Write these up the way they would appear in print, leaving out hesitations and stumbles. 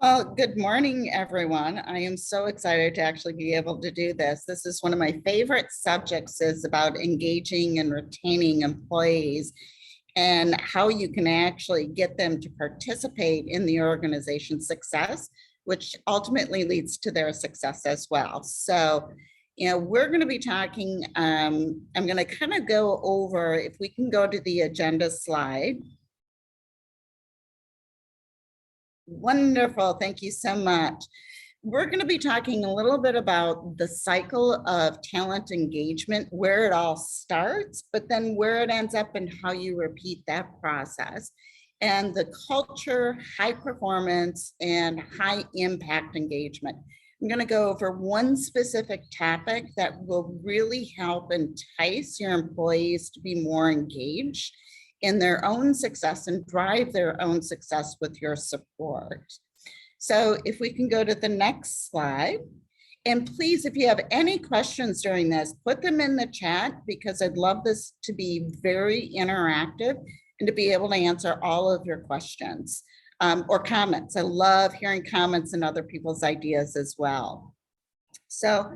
Well, good morning, everyone. I am so excited to actually be able to do this. This is one of my favorite subjects is about engaging and retaining employees and how you can actually get them to participate in the organization's success, which ultimately leads to their success as well. So, we're going to be talking, I'm going to kind of go over, if we can go to the agenda slide. Wonderful. Thank you so much. We're going to be talking a little bit about the cycle of talent engagement, where it all starts, but then where it ends up and how you repeat that process, and the culture, high performance, and high impact engagement. I'm going to go over one specific topic that will really help entice your employees to be more engaged in their own success and drive their own success with your support. So if we can go to the next slide. And please, if you have any questions during this, put them in the chat because I'd love this to be very interactive and to be able to answer all of your questions or comments. I love hearing comments and other people's ideas as well. So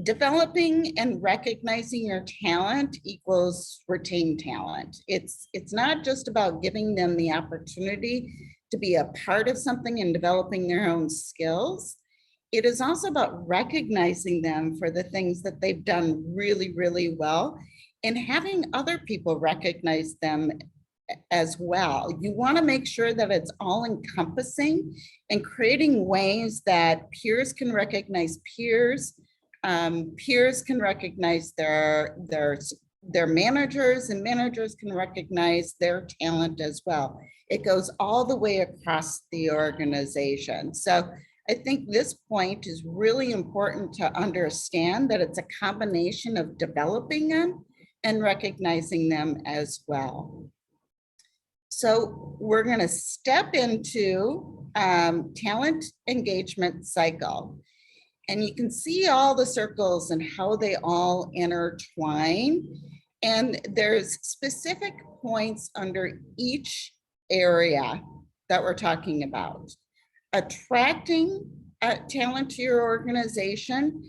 developing and recognizing your talent equals retain talent. It's not just about giving them the opportunity to be a part of something and developing their own skills. It is also about recognizing them for the things that they've done really, really well and having other people recognize them as well. You want to make sure that it's all encompassing and creating ways that peers can recognize peers. Peers can recognize their managers, and managers can recognize their talent as well. It goes all the way across the organization. So I think this point is really important to understand that it's a combination of developing them and recognizing them as well. So we're going to step into talent engagement cycle. And you can see all the circles and how they all intertwine. And there's specific points under each area that we're talking about. Attracting talent to your organization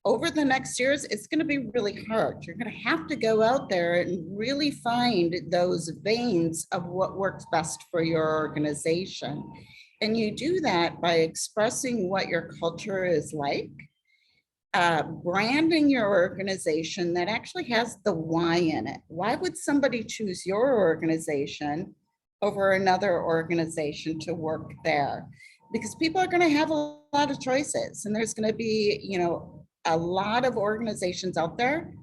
over the next years, it's going to be really hard. You're going to have to go out there and really find those veins of what works best for your organization. And you do that by expressing what your culture is like, branding your organization that actually has the why in it. Why would somebody choose your organization over another organization to work there? Because people are going to have a lot of choices, and there's going to be, a lot of organizations out there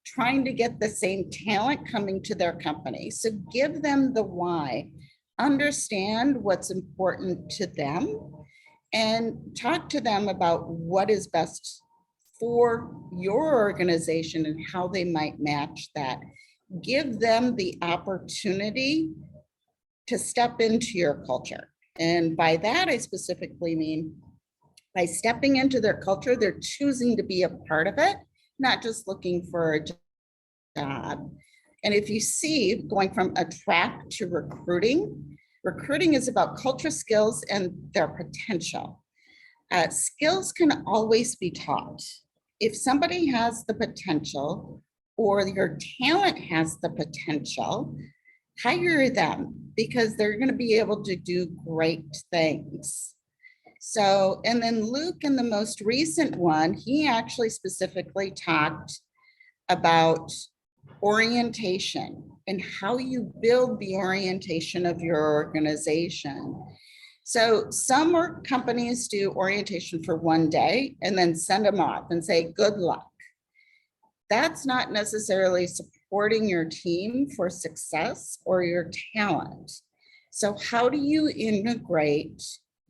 trying to get the same talent coming to their company. So give them the why. Understand what's important to them and talk to them about what is best for your organization and how they might match that. Give them the opportunity to step into your culture. And by that, I specifically mean by stepping into their culture, they're choosing to be a part of it, not just looking for a job. And if you see, going from attract to recruiting, recruiting is about culture, skills, and their potential. Skills can always be taught. If somebody has the potential or your talent has the potential, hire them because they're going to be able to do great things. So, and then Luke, in the most recent one, he actually specifically talked about orientation and how you build the orientation of your organization. So some companies do orientation for one day and then send them off and say, good luck. That's not necessarily supporting your team for success or your talent. So how do you integrate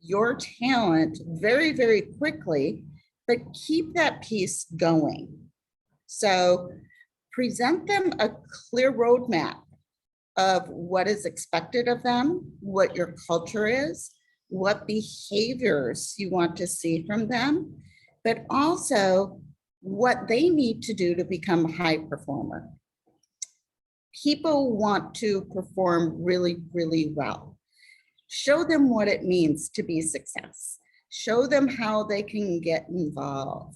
your talent very, very quickly, but keep that piece going? So present them a clear roadmap of what is expected of them, what your culture is, what behaviors you want to see from them, but also what they need to do to become a high performer. People want to perform really, really well. Show them what it means to be success. Show them how they can get involved.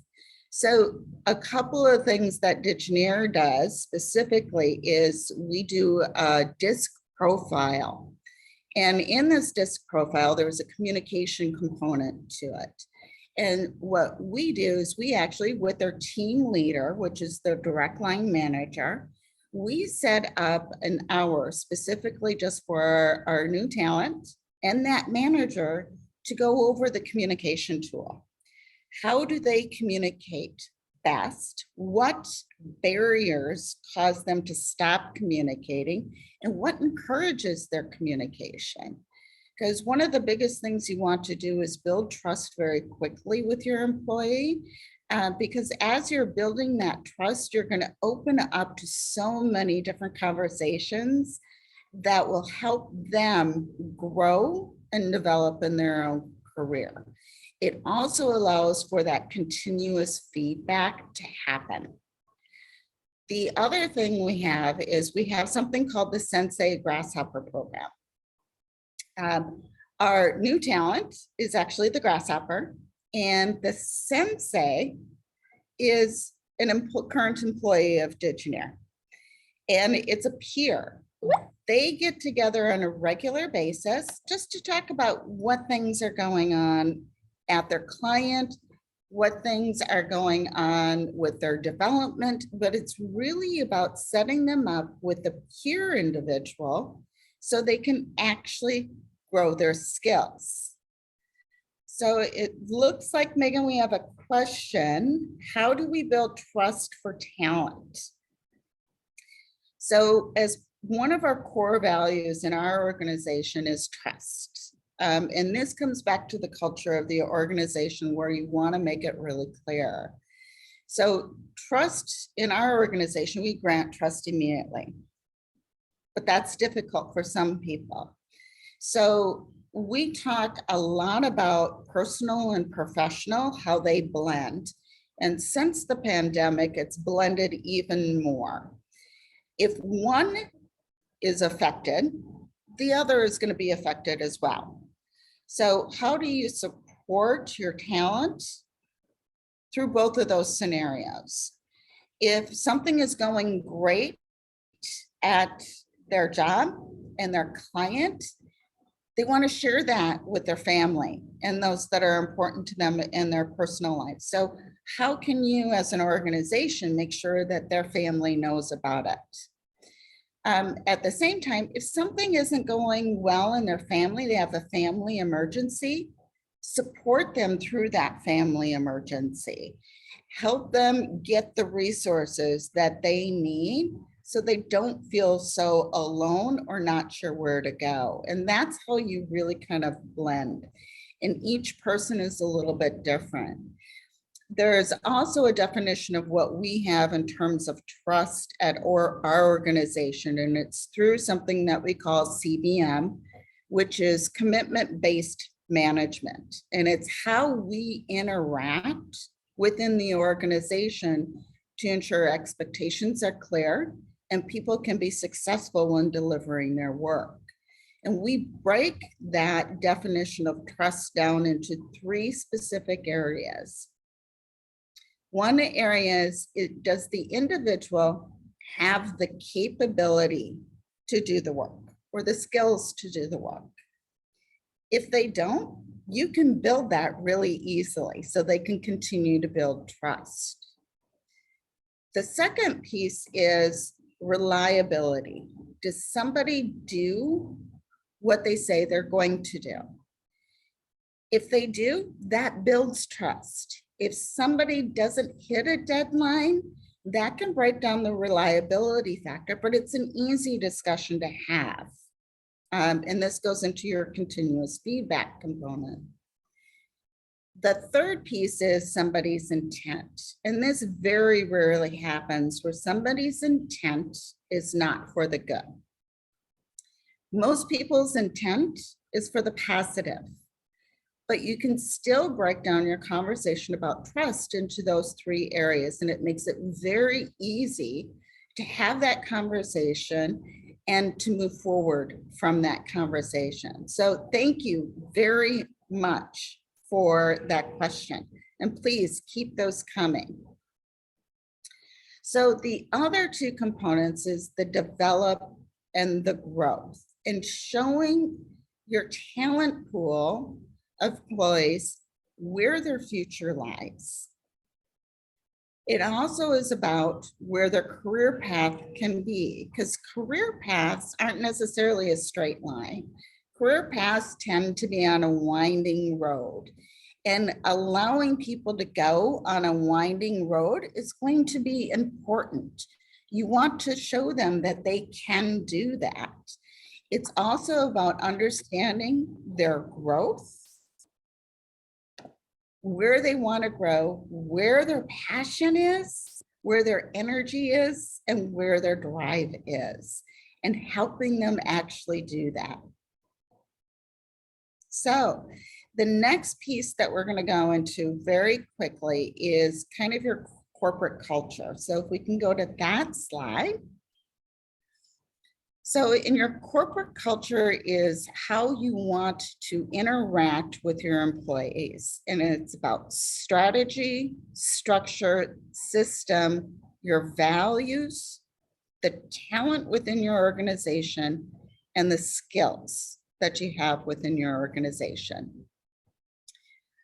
So a couple of things that Digineer does specifically is we do a DISC profile. And in this DISC profile, there was a communication component to it. And what we do is we actually, with their team leader, which is the direct line manager, we set up an hour specifically just for our new talent and that manager to go over the communication tool. How do they communicate best? What barriers cause them to stop communicating? And what encourages their communication? Because one of the biggest things you want to do is build trust very quickly with your employee. Because as you're building that trust, you're going to open up to so many different conversations that will help them grow and develop in their own career. It also allows for that continuous feedback to happen. The other thing we have is we have something called the Sensei Grasshopper program. Our new talent is actually the grasshopper, and the sensei is an current employee of Digineer, and it's a peer. They get together on a regular basis just to talk about what things are going on at their client, what things are going on with their development, but it's really about setting them up with a peer individual so they can actually grow their skills. So it looks like, Megan, we have a question. How do we build trust for talent? So as one of our core values in our organization is trust. And this comes back to the culture of the organization where you want to make it really clear. So trust in our organization, we grant trust immediately, but that's difficult for some people. So we talk a lot about personal and professional, how they blend. And since the pandemic, it's blended even more. If one is affected, the other is going to be affected as well. So how do you support your talent through both of those scenarios? If something is going great at their job and their client, they want to share that with their family and those that are important to them in their personal life. So how can you as an organization make sure that their family knows about it? At the same time, if something isn't going well in their family, they have a family emergency, support them through that family emergency. Help them get the resources that they need so they don't feel so alone or not sure where to go. And that's how you really kind of blend. And each person is a little bit different. There's also a definition of what we have in terms of trust at our organization, and it's through something that we call CBM, which is commitment-based management. And it's how we interact within the organization to ensure expectations are clear and people can be successful when delivering their work. And we break that definition of trust down into 3 specific areas. One area is, does the individual have the capability to do the work or the skills to do the work? If they don't, you can build that really easily so they can continue to build trust. The second piece is reliability. Does somebody do what they say they're going to do? If they do, that builds trust. If somebody doesn't hit a deadline, that can break down the reliability factor, but it's an easy discussion to have. And this goes into your continuous feedback component. The third piece is somebody's intent. And this very rarely happens where somebody's intent is not for the good. Most people's intent is for the positive. But you can still break down your conversation about trust into those 3 areas, and it makes it very easy to have that conversation and to move forward from that conversation. So thank you very much for that question. And please keep those coming. So the other two components is the develop and the growth, and showing your talent pool of employees where their future lies. It also is about where their career path can be, because career paths aren't necessarily a straight line. Career paths tend to be on a winding road, and allowing people to go on a winding road is going to be important. You want to show them that they can do that. It's also about understanding their growth, where they want to grow, where their passion is, where their energy is, and where their drive is, and helping them actually do that. So the next piece that we're going to go into very quickly is kind of your corporate culture. So if we can go to that slide. So in your corporate culture is how you want to interact with your employees. And it's about strategy, structure, system, your values, the talent within your organization, and the skills that you have within your organization.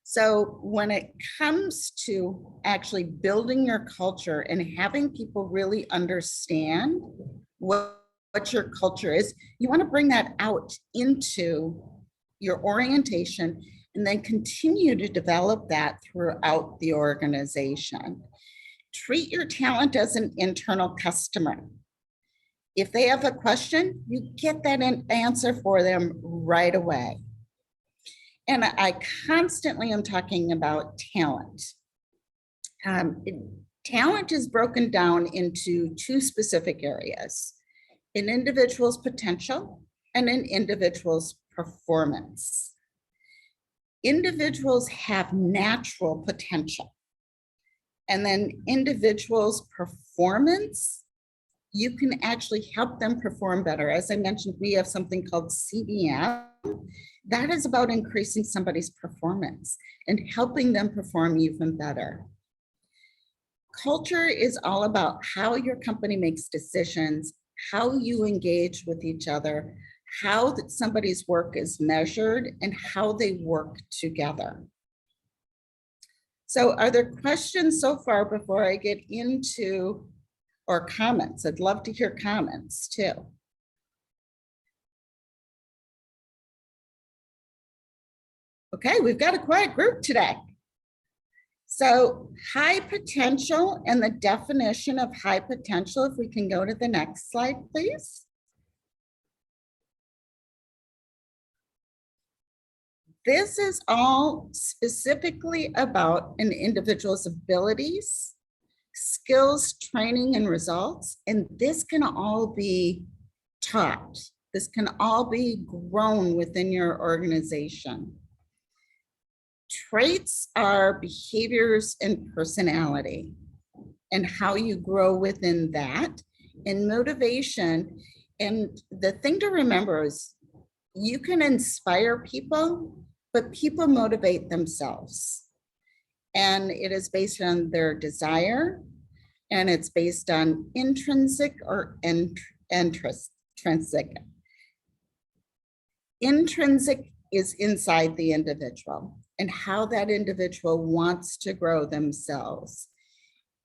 So when it comes to actually building your culture and having people really understand what your culture is, you want to bring that out into your orientation and then continue to develop that throughout the organization. Treat your talent as an internal customer. If they have a question, you get that answer for them right away. And I constantly am talking about talent. Talent is broken down into two specific areas: an individual's potential and an individual's performance. Individuals have natural potential, and then individuals' performance, you can actually help them perform better. As I mentioned, we have something called CBM. That is about increasing somebody's performance and helping them perform even better. Culture is all about how your company makes decisions, how you engage with each other, how somebody's work is measured, and how they work together. So are there questions so far before I get into, or comments? I'd love to hear comments too. Okay, we've got a quiet group today. So high potential and the definition of high potential, if we can go to the next slide, please. This is all specifically about an individual's abilities, skills, training, and results. And this can all be taught. This can all be grown within your organization. Traits are behaviors and personality, and how you grow within that, and motivation. And the thing to remember is you can inspire people, but people motivate themselves. And it is based on their desire, and it's based on intrinsic or intrinsic. Intrinsic is inside the individual and how that individual wants to grow themselves.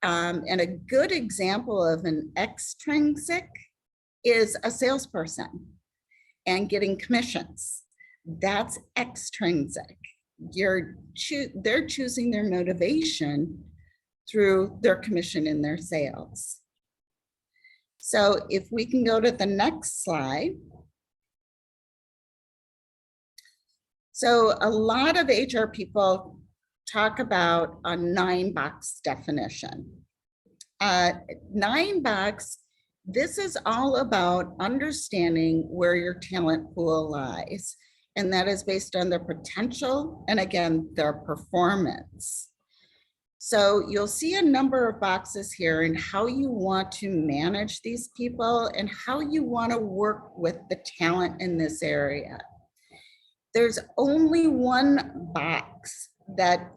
And a good example of an extrinsic is a salesperson and getting commissions. That's extrinsic. They're choosing their motivation through their commission in their sales. So if we can go to the next slide. So a lot of HR people talk about a 9-box definition. 9-box, this is all about understanding where your talent pool lies. And that is based on their potential and, again, their performance. So you'll see a number of boxes here and how you want to manage these people and how you want to work with the talent in this area. There's only one box that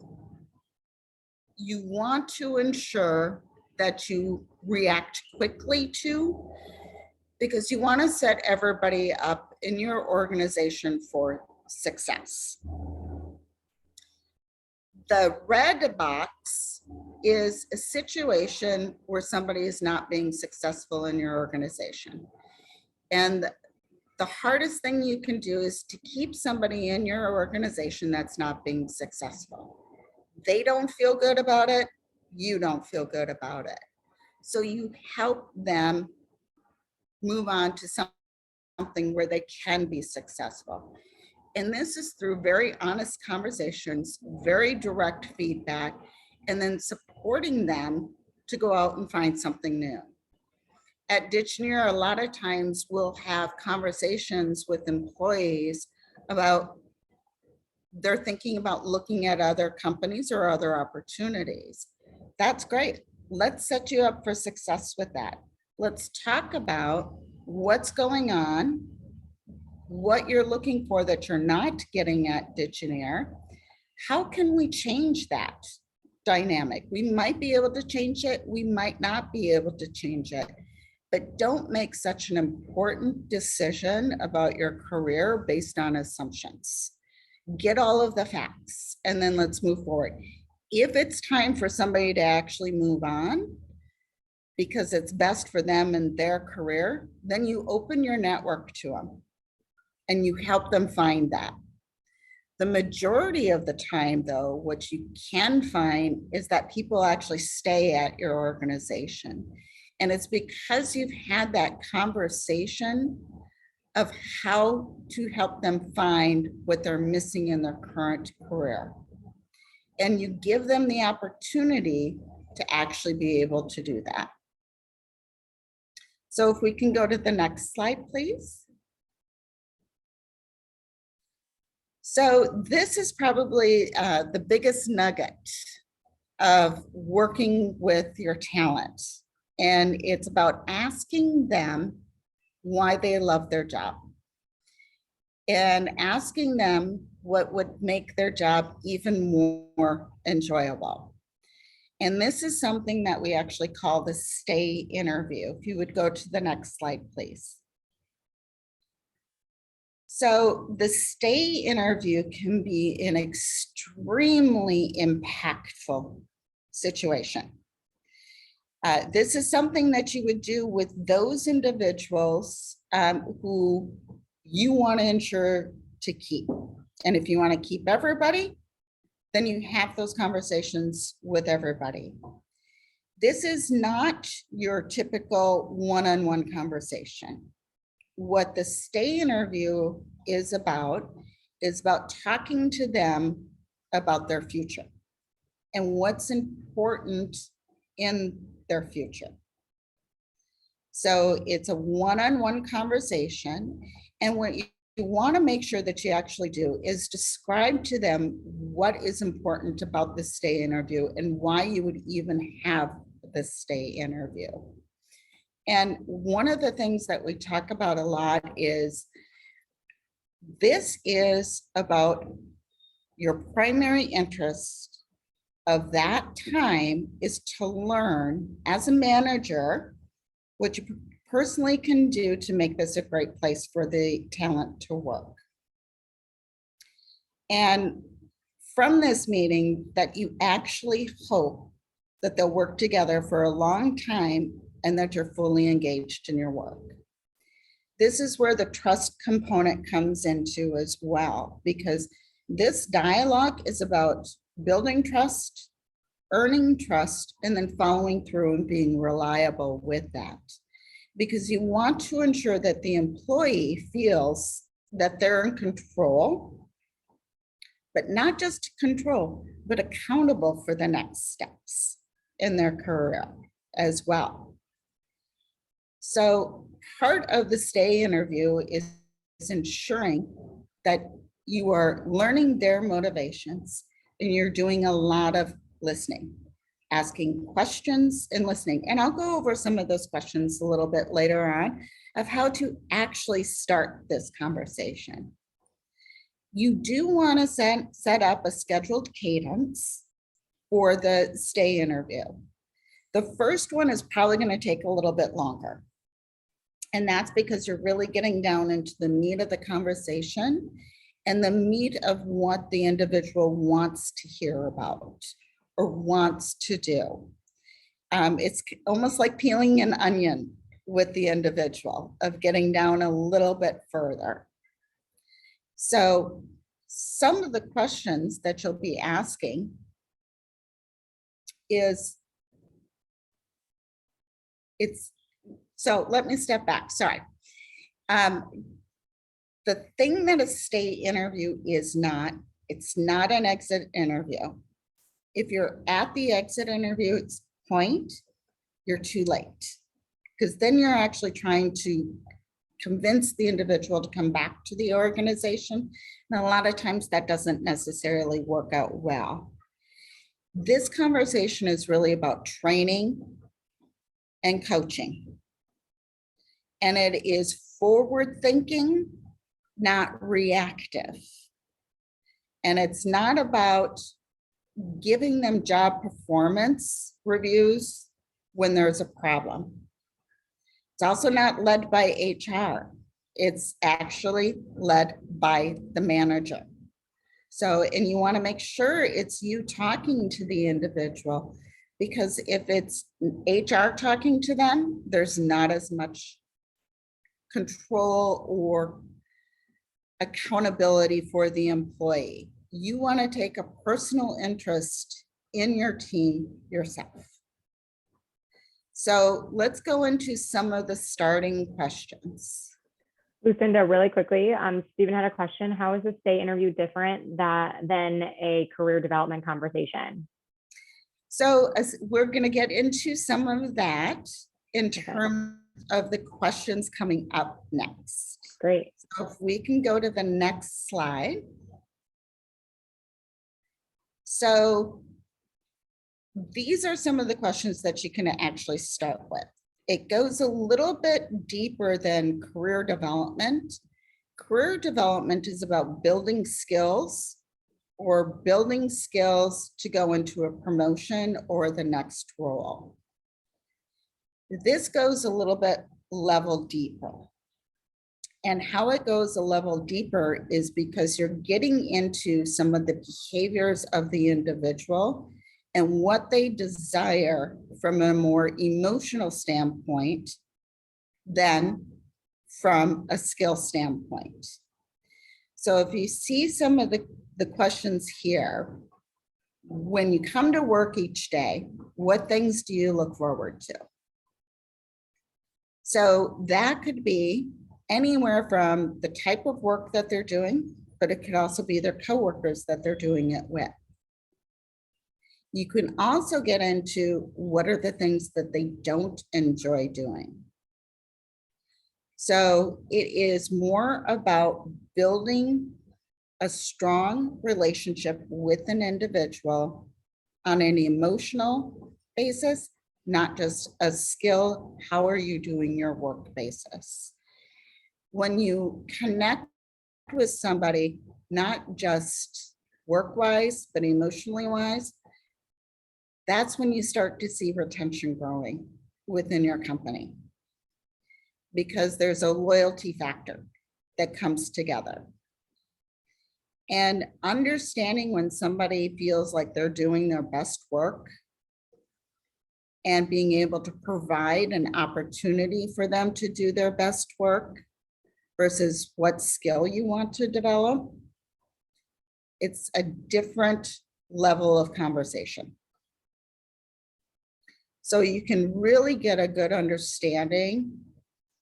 you want to ensure that you react quickly to, because you want to set everybody up in your organization for success. The red box is a situation where somebody is not being successful in your organization. And the hardest thing you can do is to keep somebody in your organization that's not being successful. They don't feel good about it. You don't feel good about it. So you help them move on to something where they can be successful. And this is through very honest conversations, very direct feedback, and then supporting them to go out and find something new. At Digineer, a lot of times we'll have conversations with employees about they're thinking about looking at other companies or other opportunities. That's great. Let's set you up for success with that. Let's talk about what's going on, what you're looking for that you're not getting at Digineer. How can we change that dynamic? We might be able to change it. We might not be able to change it. But don't make such an important decision about your career based on assumptions. Get all of the facts and then let's move forward. If it's time for somebody to actually move on because it's best for them and their career, then you open your network to them and you help them find that. The majority of the time, though, what you can find is that people actually stay at your organization. And it's because you've had that conversation of how to help them find what they're missing in their current career. And you give them the opportunity to actually be able to do that. So if we can go to the next slide, please. So this is probably the biggest nugget of working with your talent. And it's about asking them why they love their job and asking them what would make their job even more enjoyable. And this is something that we actually call the stay interview. If you would go to the next slide, please. So the stay interview can be an extremely impactful situation. This is something that you would do with those individuals who you want to ensure to keep. And if you want to keep everybody, then you have those conversations with everybody. This is not your typical one-on-one conversation. What the stay interview is about talking to them about their future and what's important in their future. So it's a one-on-one conversation. And what you want to make sure that you actually do is describe to them what is important about the stay interview and why you would even have the stay interview. And one of the things that we talk about a lot is this is about your primary interest of that time is to learn as a manager what you personally can do to make this a great place for the talent to work. And from this meeting that you actually hope that they'll work together for a long time and that you're fully engaged in your work. This is where the trust component comes into as well, because this dialogue is about building trust, earning trust, and then following through and being reliable with that. Because you want to ensure that the employee feels that they're in control, but not just control, but accountable for the next steps in their career as well. So part of the stay interview is ensuring that you are learning their motivations and you're doing a lot of listening. asking questions and listening. And I'll go over some of those questions a little bit later on of how to actually start this conversation. You do want to set up a scheduled cadence for the stay interview. The first one is probably going to take a little bit longer. And that's because you're really getting down into the meat of the conversation and the meat of what the individual wants to hear about or wants to do. It's almost like peeling an onion with the individual, of getting down a little bit further. So some of the questions that you'll be asking is, so let me step back, sorry. The thing that a stay interview is not, it's not an exit interview. If you're at the exit interview point, you're too late, because then you're actually trying to convince the individual to come back to the organization. And a lot of times that doesn't necessarily work out well. This conversation is really about training and coaching. And it is forward thinking, not reactive. And it's not about giving them job performance reviews when there's a problem. It's also not led by HR. It's actually led by the manager. So, and you want to make sure it's you talking to the individual, because if it's HR talking to them, there's not as much control or accountability for the employee. You want to take a personal interest in your team yourself. So let's go into some of the starting questions. Lucinda, really quickly, Stephen had a question. How is a stay interview different than a career development conversation? So we're going to get into some of that in terms of the questions coming up next. Great. So if we can go to the next slide. So these are some of the questions that you can actually start with. It goes a little bit deeper than career development. Career development is about building skills or building skills to go into a promotion or the next role. This goes a little bit level deeper. And how it goes a level deeper is because you're getting into some of the behaviors of the individual and what they desire from a more emotional standpoint than from a skill standpoint. So if you see some of the questions here, when you come to work each day, what things do you look forward to? So that could be anywhere from the type of work that they're doing, but it could also be their coworkers that they're doing it with. You can also get into what are the things that they don't enjoy doing. So it is more about building a strong relationship with an individual on an emotional basis, not just a skill, how are you doing your work basis. When you connect with somebody, not just work-wise, but emotionally wise, that's when you start to see retention growing within your company, because there's a loyalty factor that comes together. And understanding when somebody feels like they're doing their best work and being able to provide an opportunity for them to do their best work versus what skill you want to develop, it's a different level of conversation. So you can really get a good understanding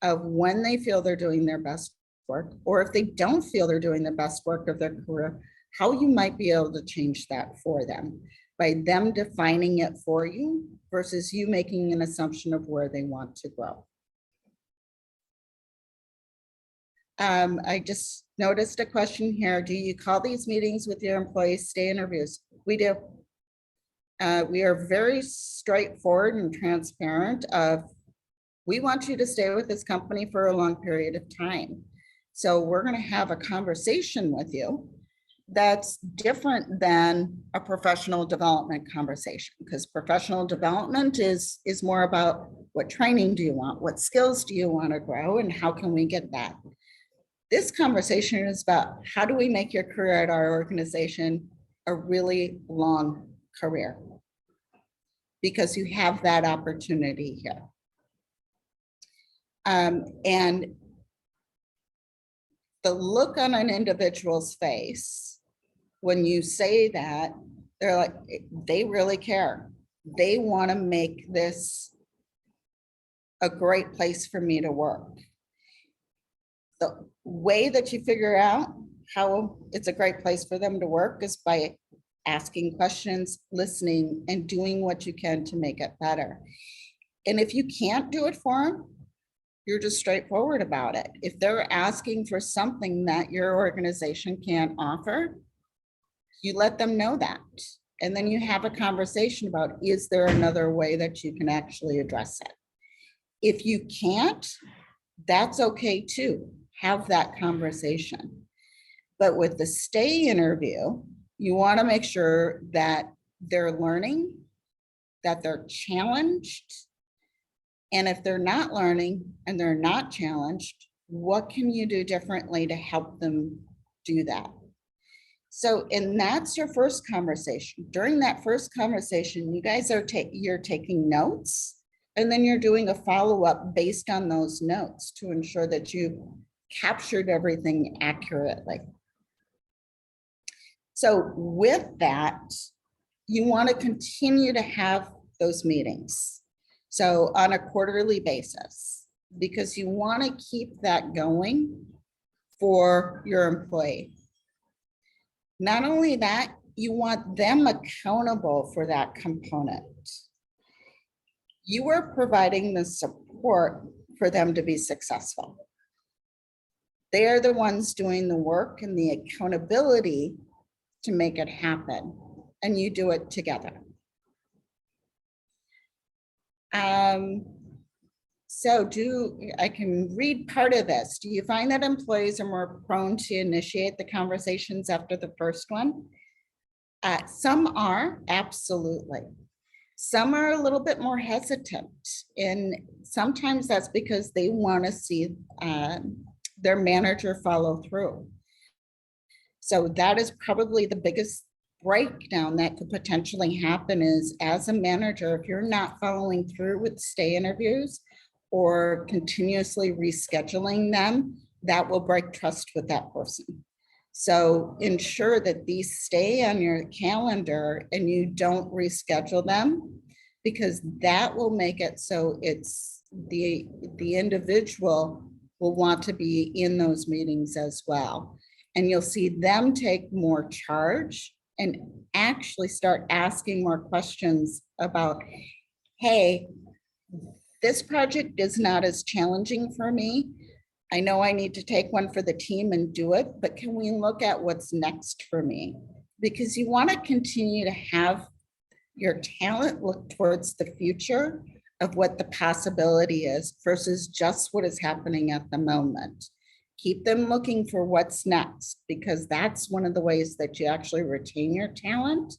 of when they feel they're doing their best work, or if they don't feel they're doing the best work of their career, how you might be able to change that for them by them defining it for you versus you making an assumption of where they want to grow. I just noticed a question here. Do you call these meetings with your employees stay interviews? We do. We are very straightforward and transparent of, we want you to stay with this company for a long period of time. So we're going to have a conversation with you that's different than a professional development conversation, because professional development is more about what training do you want, what skills do you want to grow, and how can we get that. This conversation is about, how do we make your career at our organization a really long career? Because you have that opportunity here. And the look on an individual's face when you say that, they're like, they really care. They want to make this a great place for me to work. The way that you figure out how it's a great place for them to work is by asking questions, listening, and doing what you can to make it better. And if you can't do it for them, you're just straightforward about it. If they're asking for something that your organization can't offer, you let them know that. And then you have a conversation about, is there another way that you can actually address it? If you can't, that's okay too. Have that conversation. But with the stay interview, you want to make sure that they're learning, that they're challenged. And if they're not learning and they're not challenged, what can you do differently to help them do that? So, and that's your first conversation. During that first conversation, you guys are you're taking notes, and then you're doing a follow-up based on those notes to ensure that you captured everything accurately. So with that, you want to continue to have those meetings. So on a quarterly basis, because you want to keep that going for your employee. Not only that, you want them accountable for that component. You are providing the support for them to be successful. They are the ones doing the work and the accountability to make it happen, and you do it together. So I can read part of this. Do you find that employees are more prone to initiate the conversations after the first one? Some are, absolutely. Some are a little bit more hesitant, and sometimes that's because they want to see their manager follow through. So that is probably the biggest breakdown that could potentially happen is, as a manager, if you're not following through with stay interviews or continuously rescheduling them, that will break trust with that person. So ensure that these stay on your calendar and you don't reschedule them, because that will make it so it's the individual will want to be in those meetings as well. And you'll see them take more charge and actually start asking more questions about, hey, this project is not as challenging for me. I know I need to take one for the team and do it, but can we look at what's next for me? Because you want to continue to have your talent look towards the future of what the possibility is versus just what is happening at the moment. Keep them looking for what's next, because that's one of the ways that you actually retain your talent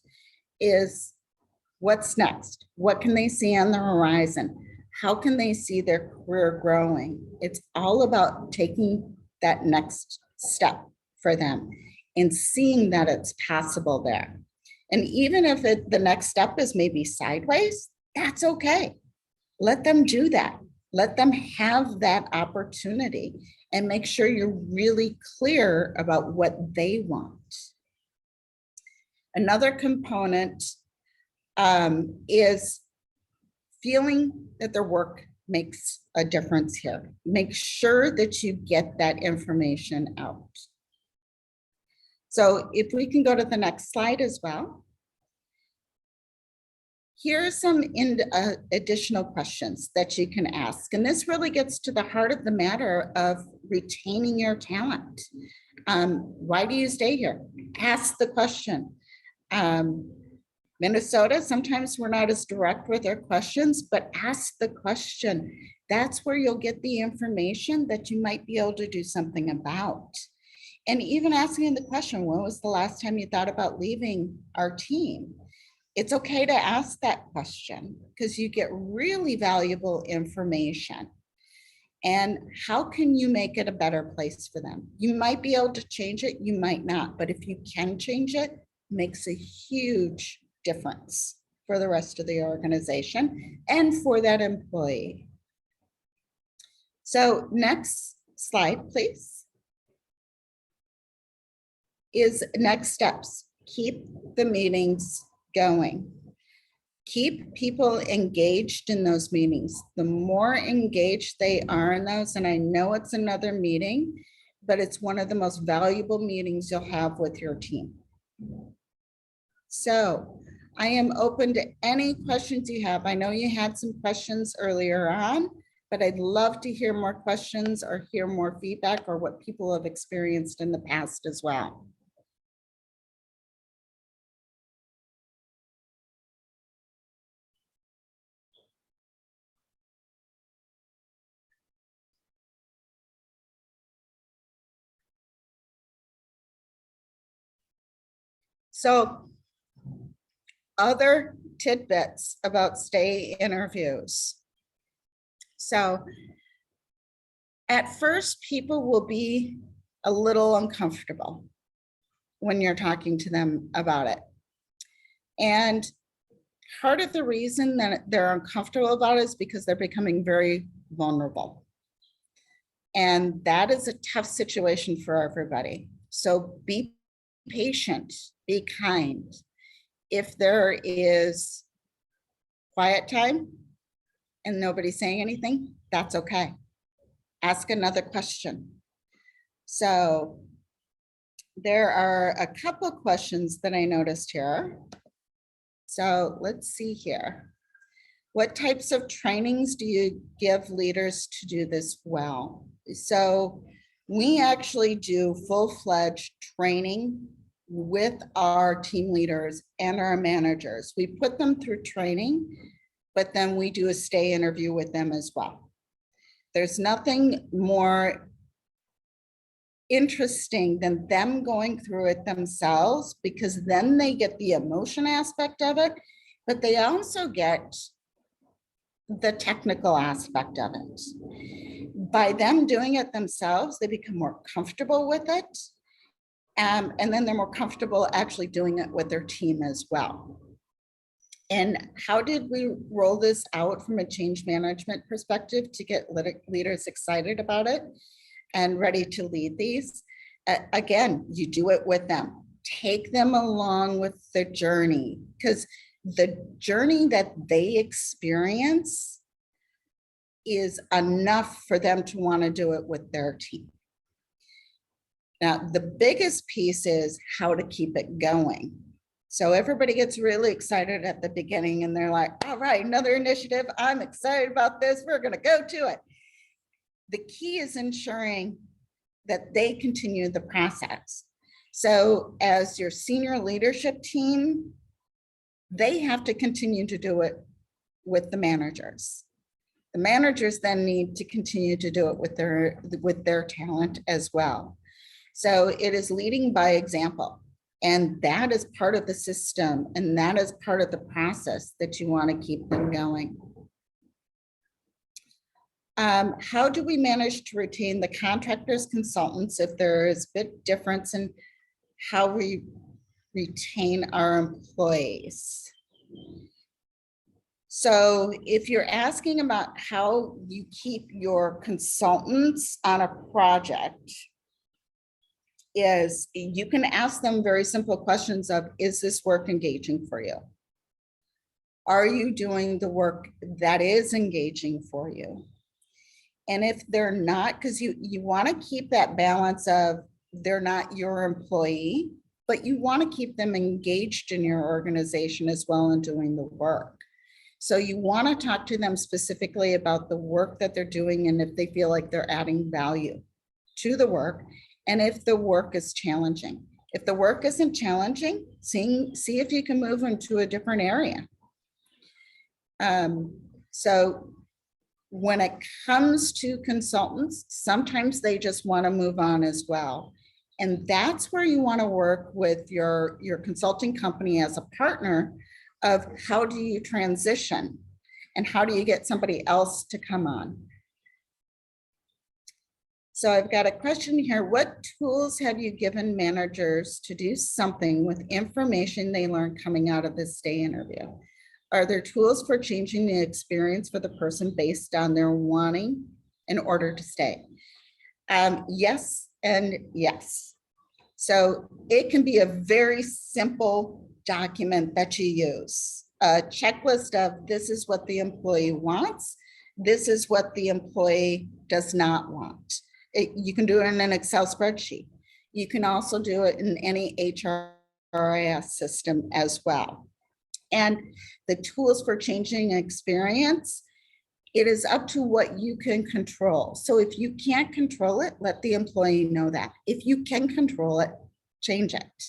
is what's next? What can they see on the horizon? How can they see their career growing? It's all about taking that next step for them and seeing that it's possible there. And even if the next step is maybe sideways, that's okay. Let them do that. Let them have that opportunity and make sure you're really clear about what they want. Another component is feeling that their work makes a difference here. Make sure that you get that information out. So if we can go to the next slide as well. Here are some additional questions that you can ask. And this really gets to the heart of the matter of retaining your talent. Why do you stay here? Ask the question. Minnesota, sometimes we're not as direct with our questions, but ask the question. That's where you'll get the information that you might be able to do something about. And even asking the question, when was the last time you thought about leaving our team? It's okay to ask that question because you get really valuable information. And how can you make it a better place for them? You might be able to change it, you might not, but if you can change it, it makes a huge difference for the rest of the organization and for that employee. So next slide, please, is next steps. Keep the meetings going. Keep people engaged in those meetings. The more engaged they are in those, and I know it's another meeting, but it's one of the most valuable meetings you'll have with your team. So I am open to any questions you have. I know you had some questions earlier on, but I'd love to hear more questions or hear more feedback or what people have experienced in the past as well. So other tidbits about stay interviews. So at first, people will be a little uncomfortable when you're talking to them about it. And part of the reason that they're uncomfortable about it is because they're becoming very vulnerable. And that is a tough situation for everybody. So be patient, be kind. If there is quiet time and nobody's saying anything, that's okay. Ask another question. So there are a couple of questions that I noticed here. So let's see here. What types of trainings do you give leaders to do this well? So we actually do full-fledged training with our team leaders and our managers. We put them through training, but then we do a stay interview with them as well. There's nothing more interesting than them going through it themselves, because then they get the emotion aspect of it, but they also get the technical aspect of it. By them doing it themselves, they become more comfortable with it. And then they're more comfortable actually doing it with their team as well. And how did we roll this out from a change management perspective to get leaders excited about it and ready to lead these? Again, you do it with them. Take them along with the journey, because the journey that they experience is enough for them to want to do it with their team. Now, the biggest piece is how to keep it going. So everybody gets really excited at the beginning and they're like, all right, another initiative. I'm excited about this. We're going to go to it. The key is ensuring that they continue the process. So as your senior leadership team, they have to continue to do it with the managers. The managers then need to continue to do it with their talent as well. So it is leading by example, and that is part of the system, and that is part of the process that you want to keep them going. How do we manage to retain the contractors, consultants, if there is a bit difference in how we retain our employees? So if you're asking about how you keep your consultants on a project, is you can ask them very simple questions of, is this work engaging for you? Are you doing the work that is engaging for you? And if they're not, because you want to keep that balance of they're not your employee, but you want to keep them engaged in your organization as well and doing the work. So you want to talk to them specifically about the work that they're doing and if they feel like they're adding value to the work, and if the work is challenging. If the work isn't challenging, see if you can move into a different area. So when it comes to consultants, sometimes they just want to move on as well. And that's where you want to work with your consulting company as a partner of how do you transition and how do you get somebody else to come on. So I've got a question here. What tools have you given managers to do something with information they learned coming out of this stay interview? Are there tools for changing the experience for the person based on their wanting in order to stay? Yes and yes. So it can be a very simple document that you use. A checklist of this is what the employee wants. This is what the employee does not want. You can do it in an Excel spreadsheet. You can also do it in any HRIS system as well. And the tools for changing experience, it is up to what you can control. So if you can't control it, let the employee know that. If you can control it, change it.